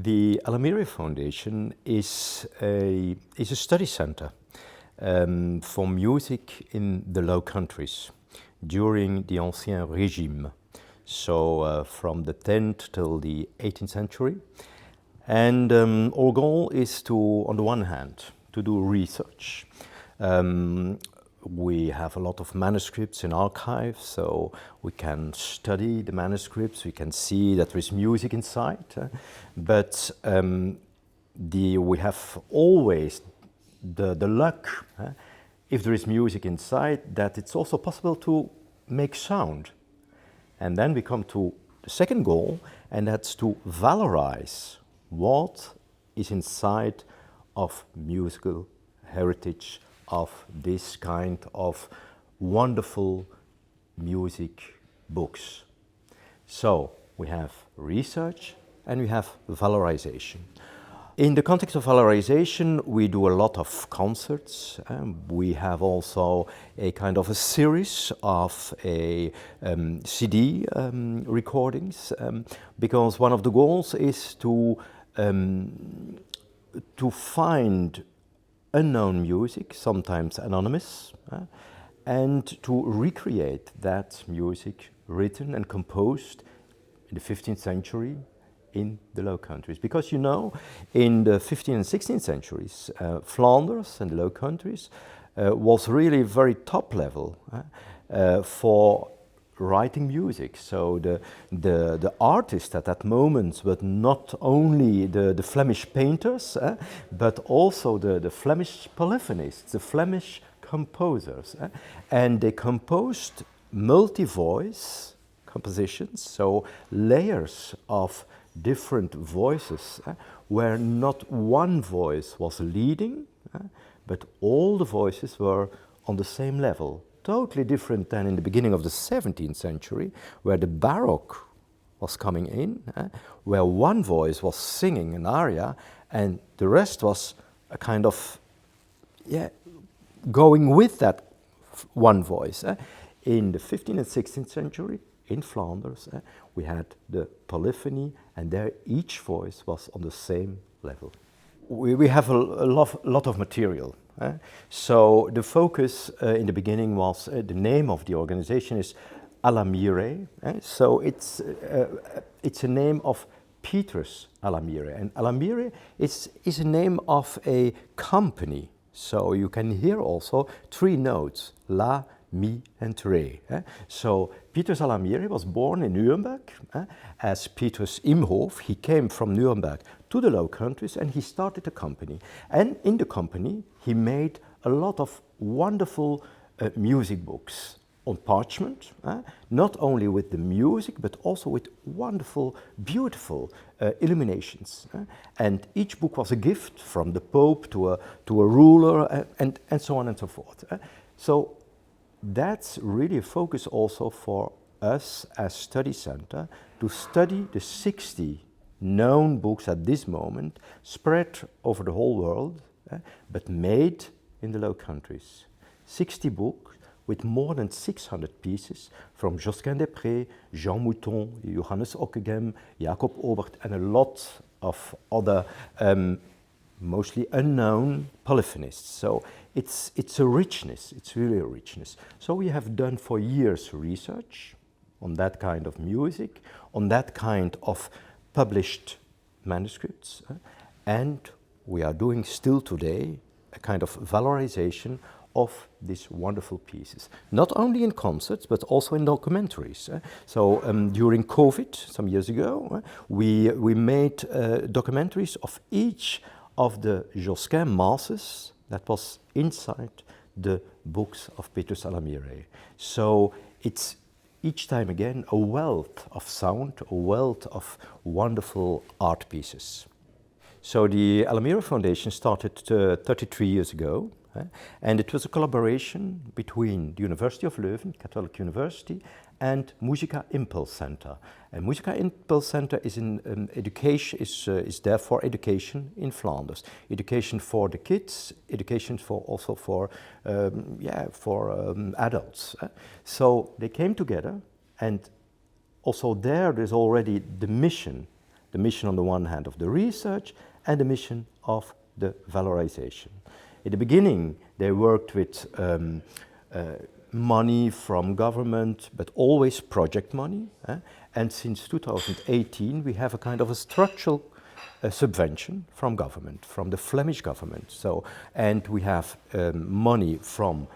The Almire Foundation is a study center for music in the Low Countries during the Ancien Régime, so from the 10th till the 18th century. And our goal is to, on the one hand, to do research. We have a lot of manuscripts in archives, so we can study the manuscripts, we can see that there is music inside, but we have always the luck, if there is music inside, that it's also possible to make sound. And then we come to the second goal, and that's to valorize what is inside of musical heritage of this kind of wonderful music books. So we have research and we have valorization. In the context of valorization, we do a lot of concerts. We have also a kind of a series of CD recordings, because one of the goals is to find unknown music, sometimes anonymous, and to recreate that music written and composed in the 15th century in the Low Countries. Because you know, in the 15th and 16th centuries, Flanders and the Low Countries was really very top level for writing music. So the artists at that moment were not only the Flemish painters, but also the Flemish polyphonists, the Flemish composers. And they composed multi-voice compositions, so layers of different voices, where not one voice was leading, but all the voices were on the same level. Totally different than in the beginning of the 17th century, where the Baroque was coming in, where one voice was singing an aria and the rest was a kind of, going with that one voice. In the 15th and 16th century, in Flanders, we had the polyphony, and there each voice was on the same level. We have a lot of material. So the focus in the beginning was, the name of the organization is Alamire. So it's a name of Petrus Alamire. And Alamire is a name of a company. So you can hear also three notes, La, Mi and Re. So Petrus Alamire was born in Nuremberg as Petrus Imhof. He came from Nuremberg to the Low Countries and he started a company. And in the company he made a lot of wonderful music books on parchment, not only with the music but also with wonderful, beautiful illuminations. And each book was a gift from the Pope to a ruler and so on and so forth. So that's really a focus also for us as study center, to study the 60 known books at this moment, spread over the whole world, but made in the Low Countries. 60 books with more than 600 pieces from Josquin des Prés, Jean Mouton, Johannes Ockeghem, Jacob Obert, and a lot of other mostly unknown polyphonists. So it's a richness, it's really a richness. So we have done for years research on that kind of music, on that kind of published manuscripts, and we are doing still today a kind of valorization of these wonderful pieces. Not only in concerts, but also in documentaries. So during COVID, some years ago, we made documentaries of each of the Josquin masses that was inside the books of Petrus Alamire. So it's each time again a wealth of sound, a wealth of wonderful art pieces. So the Almire Foundation started 33 years ago, and it was a collaboration between the University of Leuven, Catholic University, and Musica Impulse Center. And Musica Impulse Center is in education, is there for education in Flanders. Education for the kids, education for also for adults. So they came together, and also there's already the mission the mission on the one hand of the research and the mission of the valorization. In the beginning, they worked with money from government, but always project money. And since 2018, we have a kind of a structural subvention from government, from the Flemish government. So, and we have money from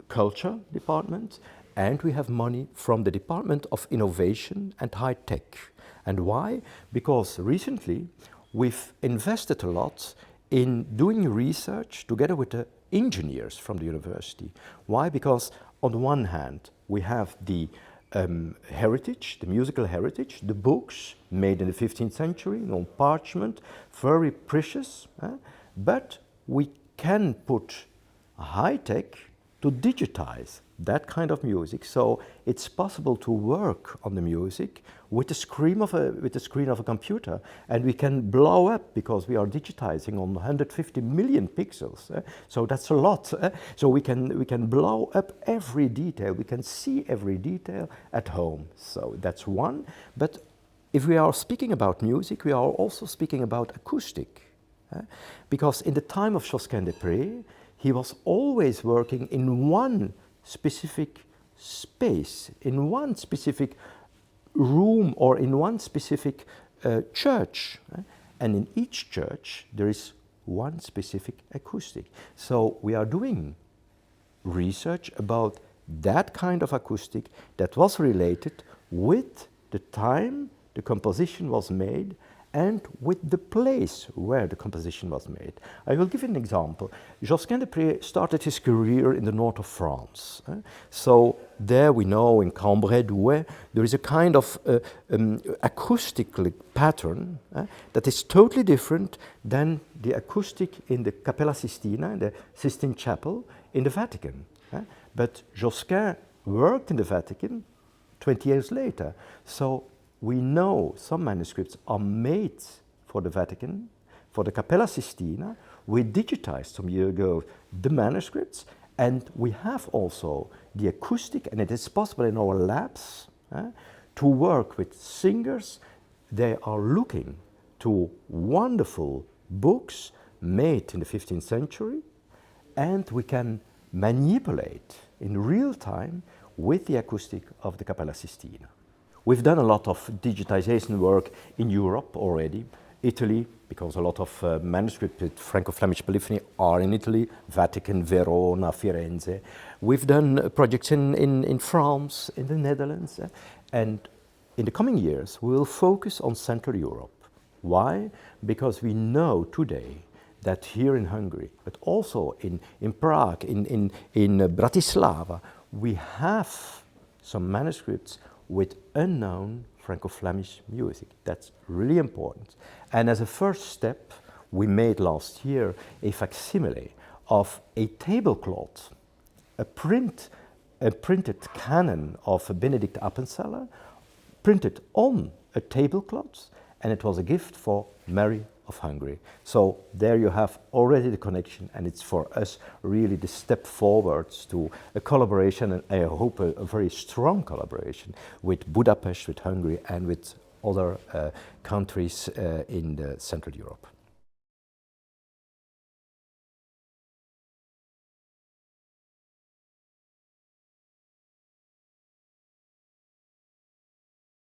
culture department, and we have money from the Department of Innovation and High Tech. And why? Because recently we've invested a lot in doing research together with the engineers from the university. Why? Because on the one hand, we have the heritage, the musical heritage, the books made in the 15th century on parchment, very precious, but we can put high tech to digitize that kind of music. So it's possible to work on the music with the screen of a computer, and we can blow up because we are digitizing on 150 million pixels. So that's a lot. So we can blow up every detail. We can see every detail at home. So that's one. But if we are speaking about music, we are also speaking about acoustic, because in the time of Josquin-des-Prez, he was always working in one specific space, in one specific room or in one specific church. And in each church there is one specific acoustic. So we are doing research about that kind of acoustic that was related with the time the composition was made and with the place where the composition was made. I will give you an example. Josquin-des-Prez started his career in the north of France. So there we know in Cambrai, Douai, there is a kind of acoustic pattern that is totally different than the acoustic in the Cappella Sistina, in the Sistine Chapel in the Vatican. But Josquin worked in the Vatican 20 years later. So we know some manuscripts are made for the Vatican, for the Cappella Sistina. We digitized some years ago the manuscripts, and we have also the acoustic, and it is possible in our labs to work with singers. They are looking to wonderful books made in the 15th century, and we can manipulate in real time with the acoustic of the Cappella Sistina. We've done a lot of digitization work in Europe already. Italy, because a lot of manuscripts with Franco-Flemish polyphony are in Italy, Vatican, Verona, Firenze. We've done projects in France, in the Netherlands, and in the coming years we will focus on Central Europe. Why? Because we know today that here in Hungary, but also in Prague, in Bratislava, we have some manuscripts with unknown Franco-Flemish music. That's really important. And as a first step, we made last year a facsimile of a tablecloth, a printed canon of Benedict Appenzeller, printed on a tablecloth, and it was a gift for Mary of Hungary. So there you have already the connection, and it's for us really the step forwards to a collaboration, and I hope a very strong collaboration with Budapest, with Hungary, and with other countries in Central Europe.